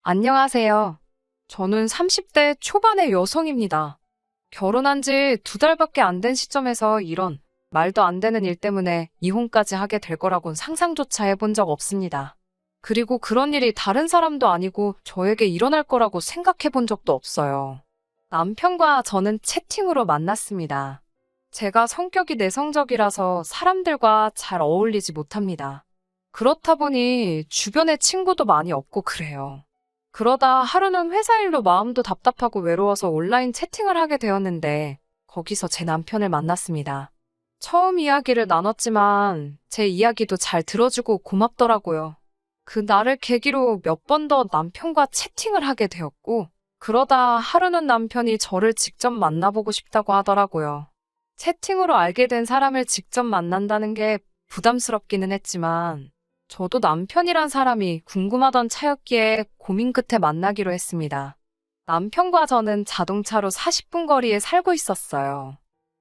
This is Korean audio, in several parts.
안녕하세요. 저는 30대 초반의 여성입니다. 결혼한 지 2달밖에 안 된 시점에서 이런 말도 안 되는 일 때문에 이혼까지 하게 될 거라곤 상상조차 해본 적 없습니다. 그리고 그런 일이 다른 사람도 아니고 저에게 일어날 거라고 생각해 본 적도 없어요. 남편과 저는 채팅으로 만났습니다. 제가 성격이 내성적이라서 사람들과 잘 어울리지 못합니다. 그렇다 보니 주변에 친구도 많이 없고 그래요. 그러다 하루는 회사 일로 마음도 답답하고 외로워서 온라인 채팅을 하게 되었는데 거기서 제 남편을 만났습니다. 처음 이야기를 나눴지만 제 이야기도 잘 들어주고 고맙더라고요. 그날을 계기로 몇 번 더 남편과 채팅을 하게 되었고 그러다 하루는 남편이 저를 직접 만나보고 싶다고 하더라고요. 채팅으로 알게 된 사람을 직접 만난다는 게 부담스럽기는 했지만 저도 남편이란 사람이 궁금하던 차였기에 고민 끝에 만나기로 했습니다. 남편과 저는 자동차로 40분 거리에 살고 있었어요.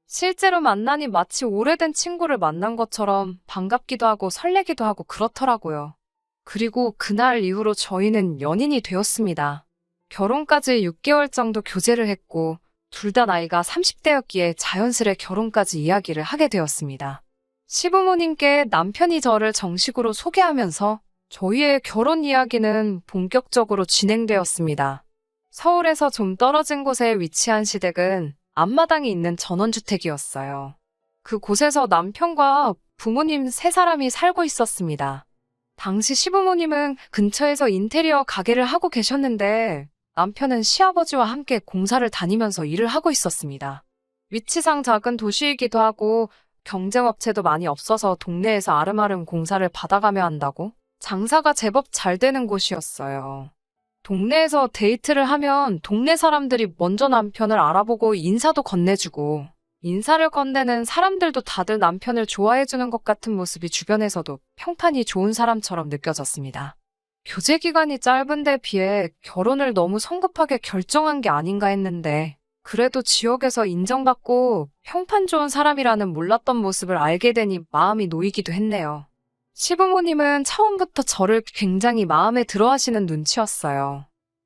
실제로 만나니 마치 오래된 친구를 만난 것처럼 반갑기도 하고 설레기도 하고 그렇더라고요. 그리고 그날 이후로 저희는 연인이 되었습니다. 결혼까지 6개월 정도 교제를 했고 둘 다 나이가 30대였기에 자연스레 결혼까지 이야기를 하게 되었습니다. 시부모님께 남편이 저를 정식으로 소개하면서 저희의 결혼 이야기는 본격적으로 진행되었습니다. 서울에서 좀 떨어진 곳에 위치한 시댁은 앞마당이 있는 전원주택이었어요. 그곳에서 남편과 부모님 3사람이 살고 있었습니다. 당시 시부모님은 근처에서 인테리어 가게를 하고 계셨는데 남편은 시아버지와 함께 공사를 다니면서 일을 하고 있었습니다. 위치상 작은 도시이기도 하고 경쟁업체도 많이 없어서 동네에서 아름아름 공사를 받아가며 한다고 장사가 제법 잘 되는 곳이었어요. 동네에서 데이트를 하면 동네 사람들이 먼저 남편을 알아보고 인사도 건네주고 인사를 건네는 사람들도 다들 남편을 좋아해주는 것 같은 모습이 주변에서도 평판이 좋은 사람처럼 느껴졌습니다. 교제 기간이 짧은 데 비해 결혼을 너무 성급하게 결정한 게 아닌가 했는데 그래도 지역에서 인정받고 평판 좋은 사람이라는 몰랐던 모습을 알게 되니 마음이 놓이기도 했네요. 시부모님은 처음부터 저를 굉장히 마음에 들어 하시는 눈치였어요.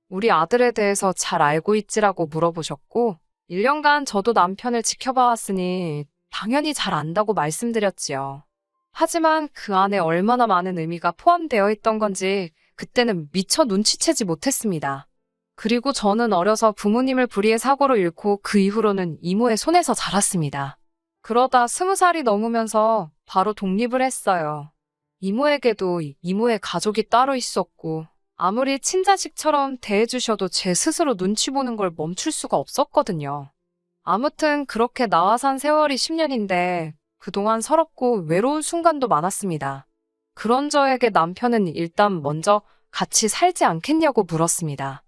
우리 아들에 대해서 잘 알고 있지라고 물어보셨고 1년간 저도 남편을 지켜봐왔으니 당연히 잘 안다고 말씀드렸지요. 하지만 그 안에 얼마나 많은 의미가 포함되어 있던 건지 그때는 미처 눈치채지 못했습니다. 그리고 저는 어려서 부모님을 불의의 사고로 잃고 그 이후로는 이모의 손에서 자랐습니다. 그러다 20살이 넘으면서 바로 독립을 했어요. 이모에게도 이모의 가족이 따로 있었고 아무리 친자식처럼 대해주셔도 제 스스로 눈치 보는 걸 멈출 수가 없었거든요. 아무튼 그렇게 나와 산 세월이 10년인데 그동안 서럽고 외로운 순간도 많았습니다. 그런 저에게 남편은 일단 먼저 같이 살지 않겠냐고 물었습니다.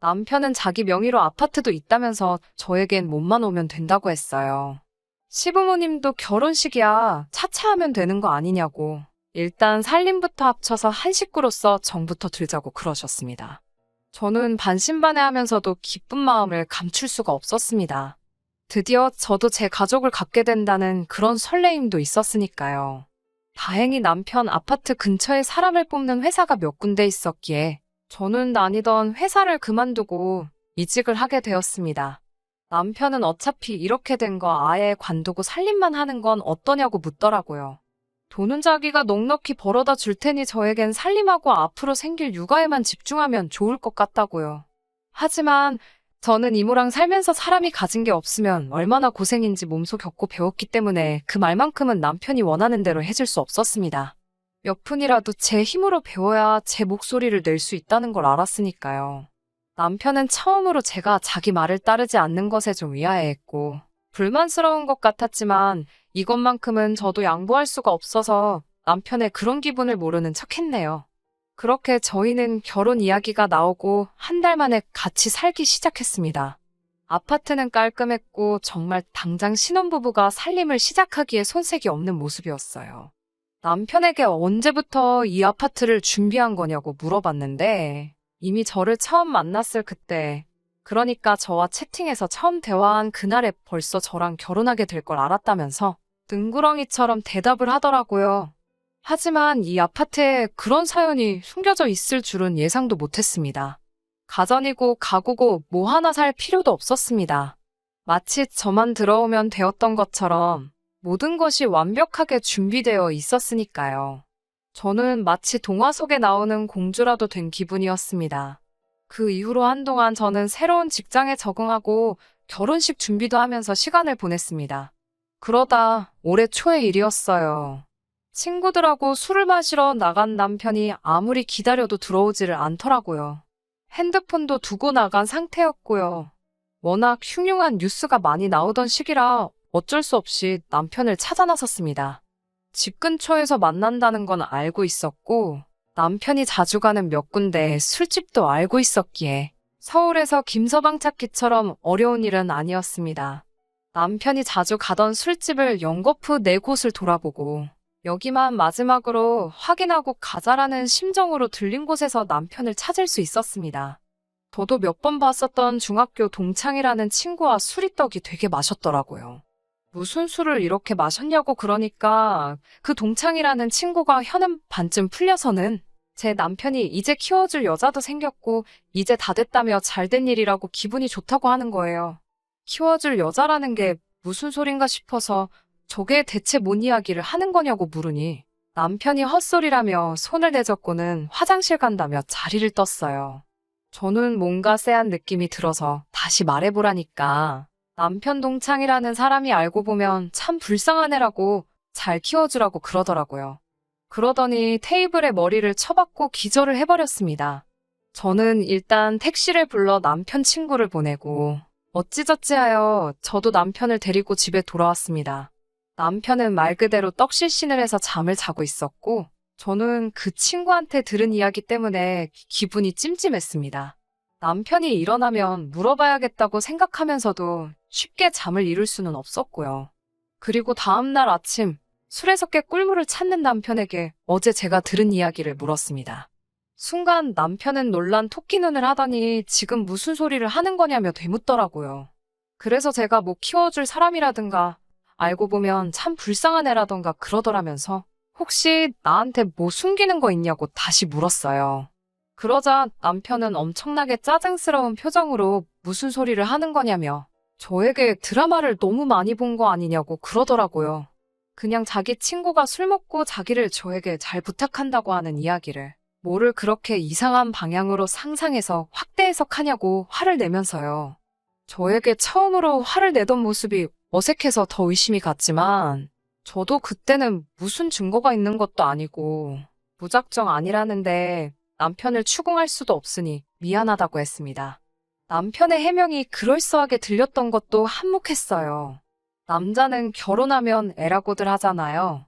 남편은 자기 명의로 아파트도 있다면서 저에겐 몸만 오면 된다고 했어요. 시부모님도 결혼식이야 차차 하면 되는 거 아니냐고 일단 살림부터 합쳐서 한 식구로서 정부터 들자고 그러셨습니다. 저는 반신반의하면서도 기쁜 마음을 감출 수가 없었습니다. 드디어 저도 제 가족을 갖게 된다는 그런 설레임도 있었으니까요. 다행히 남편 아파트 근처에 사람을 뽑는 회사가 몇 군데 있었기에 저는 다니던 회사를 그만두고 이직을 하게 되었습니다. 남편은 어차피 이렇게 된 거 아예 관두고 살림만 하는 건 어떠냐고 묻더라고요. 돈은 자기가 넉넉히 벌어다 줄 테니 저에겐 살림하고 앞으로 생길 육아에만 집중하면 좋을 것 같다고요. 하지만 저는 이모랑 살면서 사람이 가진 게 없으면 얼마나 고생인지 몸소 겪고 배웠기 때문에 그 말만큼은 남편이 원하는 대로 해줄 수 없었습니다. 몇 푼이라도 제 힘으로 배워야 제 목소리를 낼 수 있다는 걸 알았으니까요. 남편은 처음으로 제가 자기 말을 따르지 않는 것에 좀 의아해했고 불만스러운 것 같았지만 이것만큼은 저도 양보할 수가 없어서 남편의 그런 기분을 모르는 척했네요. 그렇게 저희는 결혼 이야기가 나오고 한 달 만에 같이 살기 시작했습니다. 아파트는 깔끔했고 정말 당장 신혼부부가 살림을 시작하기에 손색이 없는 모습이었어요. 남편에게 언제부터 이 아파트를 준비한 거냐고 물어봤는데 이미 저를 처음 만났을 그때 그러니까 저와 채팅에서 처음 대화한 그날에 벌써 저랑 결혼하게 될 걸 알았다면서 능구렁이처럼 대답을 하더라고요. 하지만 이 아파트에 그런 사연이 숨겨져 있을 줄은 예상도 못했습니다. 가전이고 가구고 뭐 하나 살 필요도 없었습니다. 마치 저만 들어오면 되었던 것처럼 모든 것이 완벽하게 준비되어 있었으니까요. 저는 마치 동화 속에 나오는 공주라도 된 기분이었습니다. 그 이후로 한동안 저는 새로운 직장에 적응하고 결혼식 준비도 하면서 시간을 보냈습니다. 그러다 올해 초의 일이었어요. 친구들하고 술을 마시러 나간 남편이 아무리 기다려도 들어오지를 않더라고요. 핸드폰도 두고 나간 상태였고요. 워낙 흉흉한 뉴스가 많이 나오던 시기라 어쩔 수 없이 남편을 찾아 나섰습니다. 집 근처에서 만난다는 건 알고 있었고 남편이 자주 가는 몇 군데 술집도 알고 있었기에 서울에서 김서방 찾기처럼 어려운 일은 아니었습니다. 남편이 자주 가던 술집을 연거푸 네 곳을 돌아보고 여기만 마지막으로 확인하고 가자라는 심정으로 들린 곳에서 남편을 찾을 수 있었습니다. 저도 몇 번 봤었던 중학교 동창이라는 친구와 술이떡이 되게 마셨더라고요. 무슨 술을 이렇게 마셨냐고 그러니까 그 동창이라는 친구가 혀는 반쯤 풀려서는 제 남편이 이제 키워줄 여자도 생겼고 이제 다 됐다며 잘된 일이라고 기분이 좋다고 하는 거예요. 키워줄 여자라는 게 무슨 소린가 싶어서 저게 대체 뭔 이야기를 하는 거냐고 물으니 남편이 헛소리라며 손을 내젓고는 화장실 간다며 자리를 떴어요. 저는 뭔가 쎄한 느낌이 들어서 다시 말해보라니까 남편 동창이라는 사람이 알고 보면 참 불쌍한 애라고 잘 키워주라고 그러더라고요. 그러더니 테이블에 머리를 쳐박고 기절을 해버렸습니다. 저는 일단 택시를 불러 남편 친구를 보내고 어찌저찌하여 저도 남편을 데리고 집에 돌아왔습니다. 남편은 말 그대로 떡실신을 해서 잠을 자고 있었고 저는 그 친구한테 들은 이야기 때문에 기분이 찜찜했습니다. 남편이 일어나면 물어봐야겠다고 생각하면서도 쉽게 잠을 이룰 수는 없었고요. 그리고 다음날 아침 술에서 깨 꿀물을 찾는 남편에게 어제 제가 들은 이야기를 물었습니다. 순간 남편은 놀란 토끼 눈을 하더니 지금 무슨 소리를 하는 거냐며 되묻더라고요. 그래서 제가 뭐 키워줄 사람이라든가 알고 보면 참 불쌍한 애라던가 그러더라면서 혹시 나한테 뭐 숨기는 거 있냐고 다시 물었어요. 그러자 남편은 엄청나게 짜증스러운 표정으로 무슨 소리를 하는 거냐며 저에게 드라마를 너무 많이 본 거 아니냐고 그러더라고요. 그냥 자기 친구가 술 먹고 자기를 저에게 잘 부탁한다고 하는 이야기를 뭐를 그렇게 이상한 방향으로 상상해서 확대 해석하냐고 화를 내면서요. 저에게 처음으로 화를 내던 모습이 어색해서 더 의심이 갔지만 저도 그때는 무슨 증거가 있는 것도 아니고 무작정 아니라는데 남편을 추궁할 수도 없으니 미안하다고 했습니다. 남편의 해명이 그럴싸하게 들렸던 것도 한몫했어요. 남자는 결혼하면 애라고들 하잖아요.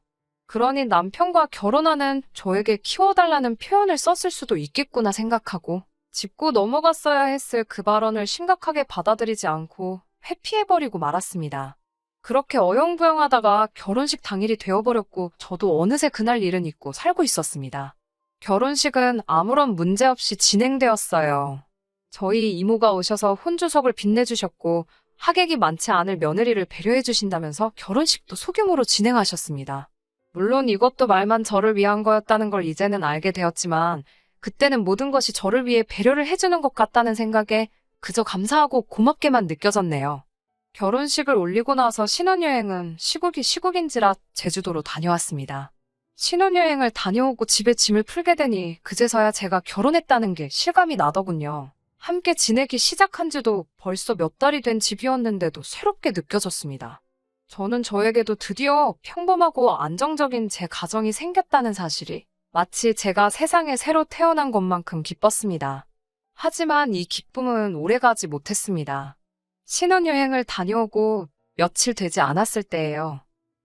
그러니 남편과 결혼하는 저에게 키워달라는 표현을 썼을 수도 있겠구나 생각하고 짚고 넘어갔어야 했을 그 발언을 심각하게 받아들이지 않고 회피해버리고 말았습니다. 그렇게 어영부영하다가 결혼식 당일이 되어버렸고 저도 어느새 그날 일은 잊고 살고 있었습니다. 결혼식은 아무런 문제 없이 진행되었어요. 저희 이모가 오셔서 혼주석을 빛내주셨고 하객이 많지 않을 며느리를 배려해 주신다면서 결혼식도 소규모로 진행하셨습니다. 물론 이것도 말만 저를 위한 거였다는 걸 이제는 알게 되었지만 그때는 모든 것이 저를 위해 배려를 해주는 것 같다는 생각에 그저 감사하고 고맙게만 느껴졌네요. 결혼식을 올리고 나서 신혼여행은 시국이 시국인지라 제주도로 다녀왔습니다. 신혼여행을 다녀오고 집에 짐을 풀게 되니 그제서야 제가 결혼했다는 게 실감이 나더군요. 함께 지내기 시작한 지도 벌써 몇 달이 된 집이었는데도 새롭게 느껴졌습니다. 저는 저에게도 드디어 평범하고 안정적인 제 가정이 생겼다는 사실이 마치 제가 세상에 새로 태어난 것만큼 기뻤습니다. 하지만 이 기쁨은 오래가지 못했습니다. 신혼여행을 다녀오고 며칠 되지 않았을 때예요.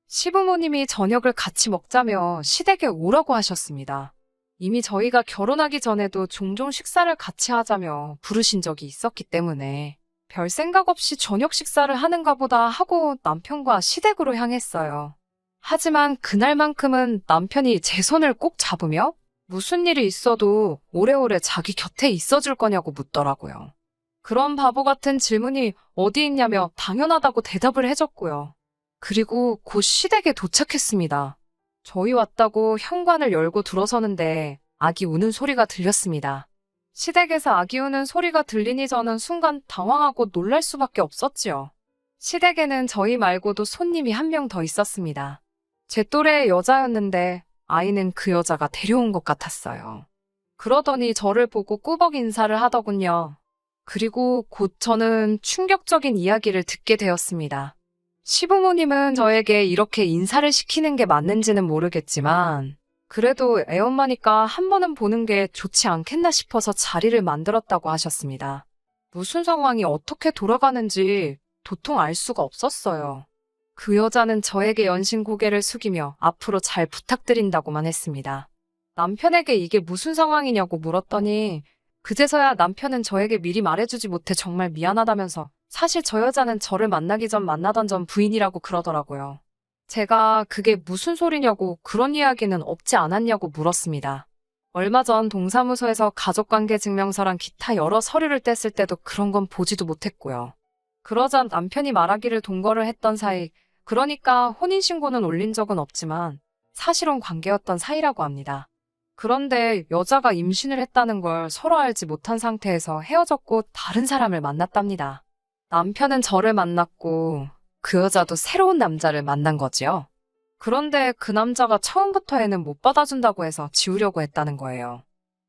시부모님이 저녁을 같이 먹자며 시댁에 오라고 하셨습니다. 이미 저희가 결혼하기 전에도 종종 식사를 같이 하자며 부르신 적이 있었기 때문에 별 생각 없이 저녁 식사를 하는가 보다 하고 남편과 시댁으로 향했어요. 하지만 그날만큼은 남편이 제 손을 꼭 잡으며 무슨 일이 있어도 오래오래 자기 곁에 있어줄 거냐고 묻더라고요. 그런 바보 같은 질문이 어디 있냐며 당연하다고 대답을 해줬고요. 그리고 곧 시댁에 도착했습니다. 저희 왔다고 현관을 열고 들어서는데 아기 우는 소리가 들렸습니다. 시댁에서 아기 우는 소리가 들리니 저는 순간 당황하고 놀랄 수밖에 없었지요. 시댁에는 저희 말고도 손님이 한 명 더 있었습니다. 제 또래의 여자였는데 아이는 그 여자가 데려온 것 같았어요. 그러더니 저를 보고 꾸벅 인사를 하더군요. 그리고 곧 저는 충격적인 이야기를 듣게 되었습니다. 시부모님은 저에게 이렇게 인사를 시키는 게 맞는지는 모르겠지만 그래도 애엄마니까 한 번은 보는 게 좋지 않겠나 싶어서 자리를 만들었다고 하셨습니다. 무슨 상황이 어떻게 돌아가는지 도통 알 수가 없었어요. 그 여자는 저에게 연신 고개를 숙이며 앞으로 잘 부탁드린다고만 했습니다. 남편에게 이게 무슨 상황이냐고 물었더니 그제서야 남편은 저에게 미리 말해주지 못해 정말 미안하다면서 사실 저 여자는 저를 만나기 전 만나던 전 부인이라고 그러더라고요. 제가 그게 무슨 소리냐고 그런 이야기는 없지 않았냐고 물었습니다. 얼마 전 동사무소에서 가족관계 증명서랑 기타 여러 서류를 뗐을 때도 그런 건 보지도 못했고요. 그러자 남편이 말하기를 동거를 했던 사이, 그러니까 혼인신고는 올린 적은 없지만 사실혼 관계였던 사이라고 합니다. 그런데 여자가 임신을 했다는 걸 서로 알지 못한 상태에서 헤어졌고 다른 사람을 만났답니다. 남편은 저를 만났고 그 여자도 새로운 남자를 만난 거지요. 그런데 그 남자가 처음부터 애는 못 받아준다고 해서 지우려고 했다는 거예요.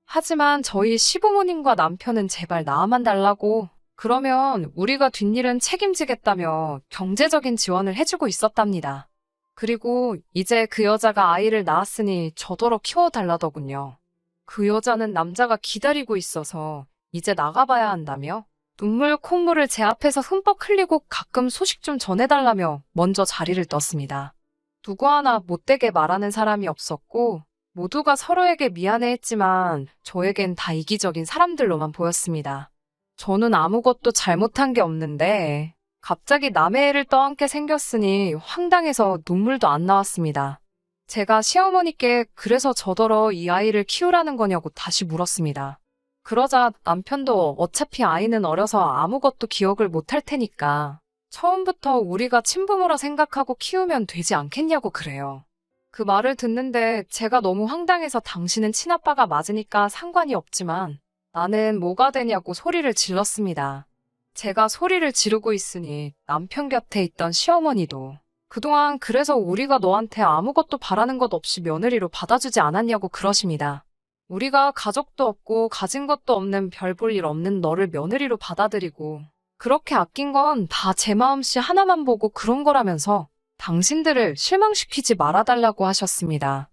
하지만 저희 시부모님과 남편은 제발 낳아만 달라고 그러면 우리가 뒷일은 책임지겠다며 경제적인 지원을 해주고 있었답니다. 그리고 이제 그 여자가 아이를 낳았으니 저더러 키워달라더군요. 그 여자는 남자가 기다리고 있어서 이제 나가봐야 한다며 눈물 콧물을 제 앞에서 흠뻑 흘리고 가끔 소식 좀 전해달라며 먼저 자리를 떴습니다. 누구 하나 못되게 말하는 사람이 없었고 모두가 서로에게 미안해했지만 저에겐 다 이기적인 사람들로만 보였습니다. 저는 아무것도 잘못한 게 없는데 갑자기 남의 애를 떠안게 생겼으니 황당해서 눈물도 안 나왔습니다. 제가 시어머니께 그래서 저더러 이 아이를 키우라는 거냐고 다시 물었습니다. 그러자 남편도 어차피 아이는 어려서 아무것도 기억을 못할 테니까 처음부터 우리가 친부모라 생각하고 키우면 되지 않겠냐고 그래요. 그 말을 듣는데 제가 너무 황당해서 당신은 친아빠가 맞으니까 상관이 없지만 나는 뭐가 되냐고 소리를 질렀습니다. 제가 소리를 지르고 있으니 남편 곁에 있던 시어머니도 그동안 그래서 우리가 너한테 아무것도 바라는 것 없이 며느리로 받아주지 않았냐고 그러십니다. 우리가 가족도 없고 가진 것도 없는 별 볼 일 없는 너를 며느리로 받아들이고 그렇게 아낀 건 다 제 마음씨 하나만 보고 그런 거라면서 당신들을 실망시키지 말아달라고 하셨습니다.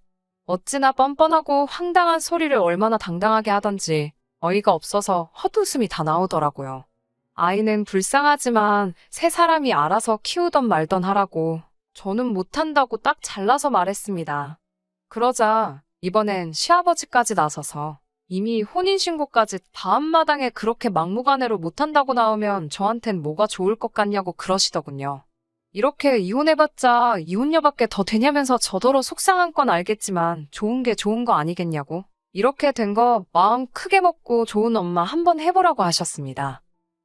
어찌나 뻔뻔하고 황당한 소리를 얼마나 당당하게 하던지 어이가 없어서 헛웃음이 다 나오더라고요. 아이는 불쌍하지만 세 사람이 알아서 키우던 말던 하라고 저는 못한다고 딱 잘라서 말했습니다. 그러자 이번엔 시아버지까지 나서서 이미 혼인신고까지 다 앞마당에 그렇게 막무가내로 못한다고 나오면 저한텐 뭐가 좋을 것 같냐고 그러시더군요. 이렇게 이혼해봤자 이혼녀밖에 더 되냐면서 저더러 속상한 건 알겠지만 좋은 게 좋은 거 아니겠냐고. 이렇게 된 거 마음 크게 먹고 좋은 엄마 한번 해보라고 하셨습니다.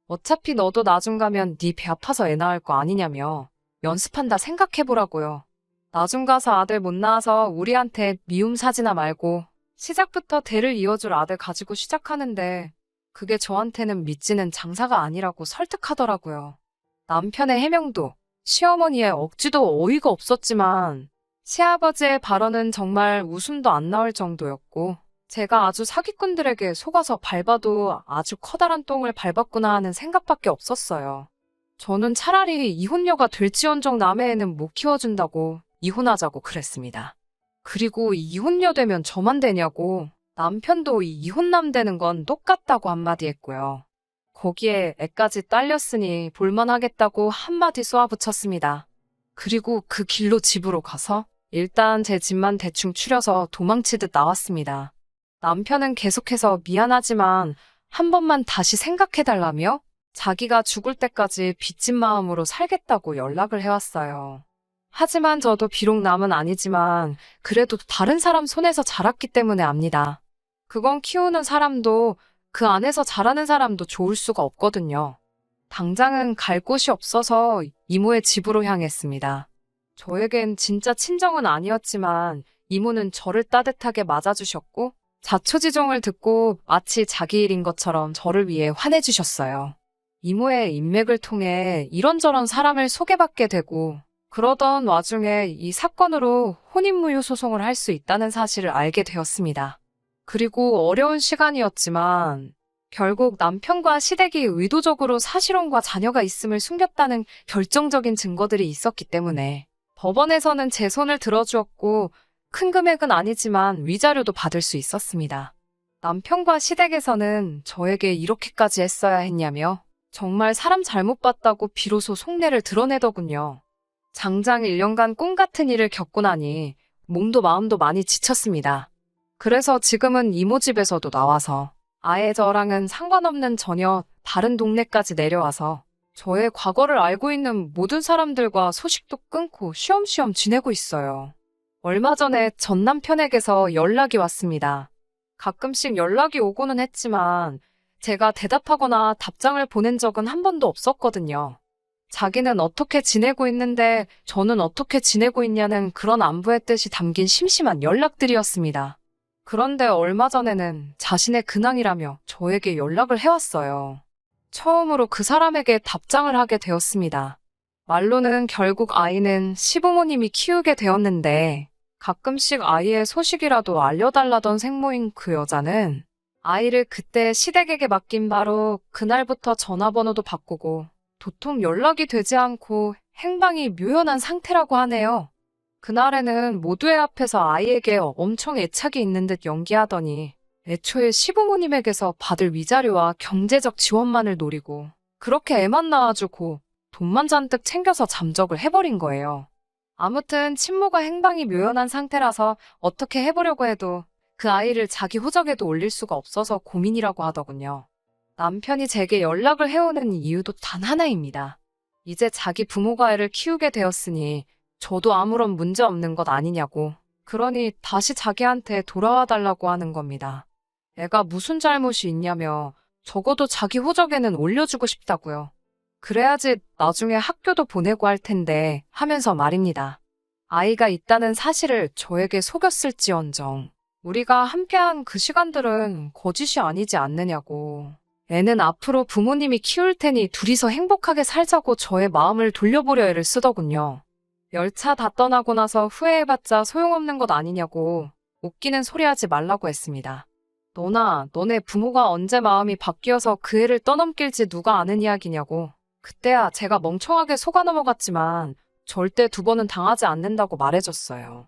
어차피 너도 나중 가면 네 배 아파서 애 낳을 거 아니냐며 연습한다 생각해보라고요. 나중 가서 아들 못 낳아서 우리한테 미움 사지나 말고 시작부터 대를 이어줄 아들 가지고 시작하는데 그게 저한테는 믿지는 장사가 아니라고 설득하더라고요. 남편의 해명도 시어머니의 억지도 어이가 없었지만 시아버지의 발언은 정말 웃음도 안 나올 정도였고 제가 아주 사기꾼들에게 속아서 밟아도 아주 커다란 똥을 밟았구나 하는 생각밖에 없었어요. 저는 차라리 이혼녀가 될지언정 남의 애는 못 키워준다고 이혼하자고 그랬습니다. 그리고 이혼녀 되면 저만 되냐고 남편도 이혼남 되는 건 똑같다고 한마디 했고요. 거기에 애까지 딸렸으니 볼만하겠다고 한마디 쏘아붙였습니다. 그리고 그 길로 집으로 가서 일단 제 집만 대충 추려서 도망치듯 나왔습니다. 남편은 계속해서 미안하지만 한 번만 다시 생각해달라며 자기가 죽을 때까지 빚진 마음으로 살겠다고 연락을 해왔어요. 하지만 저도 비록 남은 아니지만 그래도 다른 사람 손에서 자랐기 때문에 압니다. 그건 키우는 사람도 그 안에서 자라는 사람도 좋을 수가 없거든요. 당장은 갈 곳이 없어서 이모의 집으로 향했습니다. 저에겐 진짜 친정은 아니었지만 이모는 저를 따뜻하게 맞아주셨고 자초지종을 듣고 마치 자기 일인 것처럼 저를 위해 화내주셨어요. 이모의 인맥을 통해 이런저런 사람을 소개받게 되고 그러던 와중에 이 사건으로 혼인무효 소송을 할 수 있다는 사실을 알게 되었습니다. 그리고 어려운 시간이었지만 결국 남편과 시댁이 의도적으로 사실혼과 자녀가 있음을 숨겼다는 결정적인 증거들이 있었기 때문에 법원에서는 제 손을 들어주었고 큰 금액은 아니지만 위자료도 받을 수 있었습니다. 남편과 시댁에서는 저에게 이렇게까지 했어야 했냐며 정말 사람 잘못 봤다고 비로소 속내를 드러내더군요. 장장 1년간 꿈 같은 일을 겪고 나니 몸도 마음도 많이 지쳤습니다. 그래서 지금은 이모 집에서도 나와서 아예 저랑은 상관없는 전혀 다른 동네까지 내려와서 저의 과거를 알고 있는 모든 사람들과 소식도 끊고 쉬엄쉬엄 지내고 있어요. 얼마 전에 전 남편에게서 연락이 왔습니다. 가끔씩 연락이 오고는 했지만 제가 대답하거나 답장을 보낸 적은 한 번도 없었거든요. 자기는 어떻게 지내고 있는데 저는 어떻게 지내고 있냐는 그런 안부의 뜻이 담긴 심심한 연락들이었습니다. 그런데 얼마 전에는 자신의 근황이라며 저에게 연락을 해왔어요. 처음으로 그 사람에게 답장을 하게 되었습니다. 말로는 결국 아이는 시부모님이 키우게 되었는데 가끔씩 아이의 소식이라도 알려달라던 생모인 그 여자는 아이를 그때 시댁에게 맡긴 바로 그날부터 전화번호도 바꾸고 도통 연락이 되지 않고 행방이 묘연한 상태라고 하네요. 그날에는 모두의 앞에서 아이에게 엄청 애착이 있는 듯 연기하더니 애초에 시부모님에게서 받을 위자료와 경제적 지원만을 노리고 그렇게 애만 낳아주고 돈만 잔뜩 챙겨서 잠적을 해버린 거예요. 아무튼 친모가 행방이 묘연한 상태라서 어떻게 해보려고 해도 그 아이를 자기 호적에도 올릴 수가 없어서 고민이라고 하더군요. 남편이 제게 연락을 해오는 이유도 단 하나입니다. 이제 자기 부모가 애를 키우게 되었으니 저도 아무런 문제 없는 것 아니냐고. 그러니 다시 자기한테 돌아와 달라고 하는 겁니다. 애가 무슨 잘못이 있냐며 적어도 자기 호적에는 올려주고 싶다고요. 그래야지 나중에 학교도 보내고 할 텐데 하면서 말입니다. 아이가 있다는 사실을 저에게 속였을지언정 우리가 함께한 그 시간들은 거짓이 아니지 않느냐고. 애는 앞으로 부모님이 키울 테니 둘이서 행복하게 살자고 저의 마음을 돌려보려 애를 쓰더군요. 열차 다 떠나고 나서 후회해봤자 소용없는 것 아니냐고 웃기는 소리 하지 말라고 했습니다. 너네 부모가 언제 마음이 바뀌어서 그 애를 떠넘길지 누가 아는 이야기냐고. 그때야 제가 멍청하게 속아 넘어갔지만 절대 두 번은 당하지 않는다고 말해줬어요.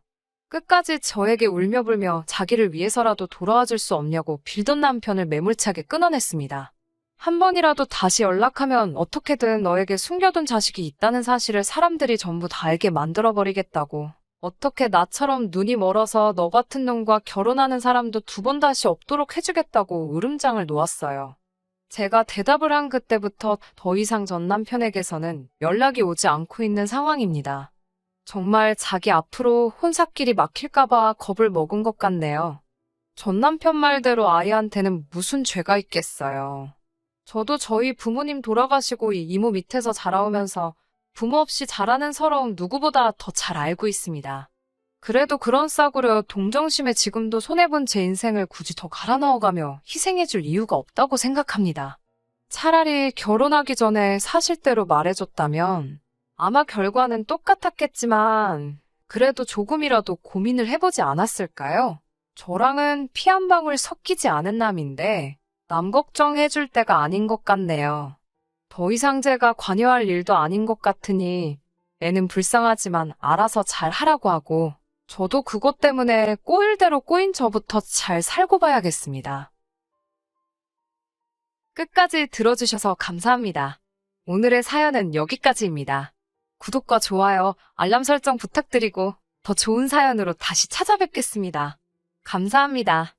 끝까지 저에게 울며불며 자기를 위해서라도 돌아와 줄 수 없냐고 빌던 남편을 매몰차게 끊어냈습니다. 한 번이라도 다시 연락하면 어떻게든 너에게 숨겨둔 자식이 있다는 사실을 사람들이 전부 다 알게 만들어버리겠다고. 어떻게 나처럼 눈이 멀어서 너 같은 놈과 결혼하는 사람도 두 번 다시 없도록 해주겠다고 으름장을 놓았어요. 제가 대답을 한 그때부터 더 이상 전 남편에게서는 연락이 오지 않고 있는 상황입니다. 정말 자기 앞으로 혼사길이 막힐까봐 겁을 먹은 것 같네요. 전 남편 말대로 아이한테는 무슨 죄가 있겠어요. 저도 저희 부모님 돌아가시고 이 이모 밑에서 자라오면서 부모 없이 자라는 서러움 누구보다 더 잘 알고 있습니다. 그래도 그런 싸구려 동정심에 지금도 손해본 제 인생을 굳이 더 갈아 넣어가며 희생해줄 이유가 없다고 생각합니다. 차라리 결혼하기 전에 사실대로 말해줬다면 아마 결과는 똑같았겠지만 그래도 조금이라도 고민을 해보지 않았을까요? 저랑은 피 한 방울 섞이지 않은 남인데 남 걱정해줄 때가 아닌 것 같네요. 더 이상 제가 관여할 일도 아닌 것 같으니 애는 불쌍하지만 알아서 잘 하라고 하고 저도 그것 때문에 꼬일 대로 꼬인 저부터 잘 살고 봐야겠습니다. 끝까지 들어주셔서 감사합니다. 오늘의 사연은 여기까지입니다. 구독과 좋아요, 알람 설정 부탁드리고 더 좋은 사연으로 다시 찾아뵙겠습니다. 감사합니다.